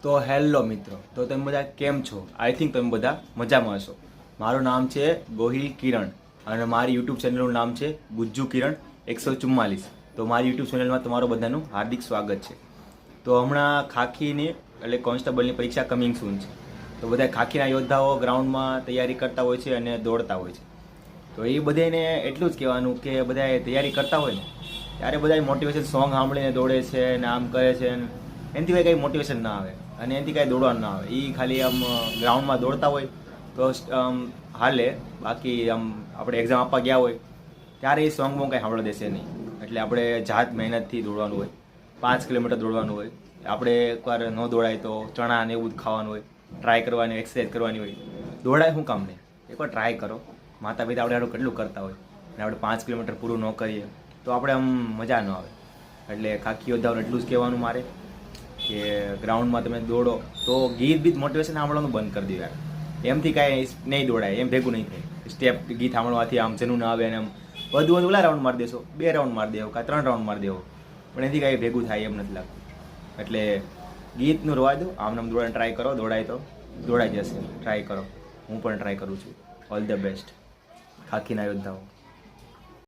તો હેલો મિત્રો, તો તમે બધા કેમ છો? આઈ થિંક તમે બધા મજામાં હશો. મારું નામ છે ગોહિલ કિરણ અને મારી યુટ્યુબ ચેનલનું નામ છે ગુજ્જુ કિરણ 144. તો મારી યુટ્યુબ ચેનલમાં તમારું બધાનું હાર્દિક સ્વાગત છે. તો હમણાં ખાખીની એટલે કોન્સ્ટેબલની પરીક્ષા કમિંગ સૂન છે. તો બધા ખાખીના યોદ્ધાઓ ગ્રાઉન્ડમાં તૈયારી કરતા હોય છે અને દોડતા હોય છે. તો એ બધાને એટલું જ કહેવાનું કે બધા તૈયારી કરતા હોય ને ત્યારે બધા મોટિવેશન સોંગ સાંભળીને દોડે છે ને આમ કરે છે ને એનાથી કંઈ મોટિવેશન ના આવે અને એનાથી કાંઈ દોડવાનું ના આવે. એ ખાલી આમ ગ્રાઉન્ડમાં દોડતા હોય તો હાલે, બાકી આમ આપણે એક્ઝામ આપવા ગયા હોય ત્યારે એ સોંગ કંઈ સાંભળવા દેશે નહીં. એટલે આપણે જાત મહેનતથી દોડવાનું હોય, 5 કિલોમીટર દોડવાનું હોય. આપણે એકવાર ન દોડાય તો ચણા ને એવું જ ખાવાનું હોય, ટ્રાય કરવાની, એક્સરસાઇઝ કરવાની હોય. દોડાય શું કામ નહીં, એકવાર ટ્રાય કરો. માતા પિતા આપણે આટલું કેટલું કરતા હોય અને આપણે 5 કિલોમીટર પૂરું ન કરીએ તો આપણે આમ મજા ન આવે. એટલે ખાખી યોદ્ધાઓને એટલું જ કહેવાનું મારે કે ગ્રાઉન્ડમાં તમે દોડો તો ગીત મોટિવેશન સાંભળવાનું બંધ કરી દો યાર. એમથી કાંઈ નહીં દોડાય, એમ ભેગું નહીં થાય. સ્ટેપ ગીત સાંભળવાથી આમ જનું ના આવે અને આમ બધું ઓલા રાઉન્ડ મારી દેશો, 2 રાઉન્ડ મારી દેવો, કાં 3 રાઉન્ડ મારી દેવો, પણ એનાથી કાંઈ ભેગું થાય એમ નથી લાગતું. એટલે ગીતનું રવા દો, આમ દોડાને ટ્રાય કરો. દોડાય તો દોડાઈ જશે, ટ્રાય કરો. હું પણ ટ્રાય કરું છું. ઓલ ધ બેસ્ટ ખાખીના યોદ્ધાઓ.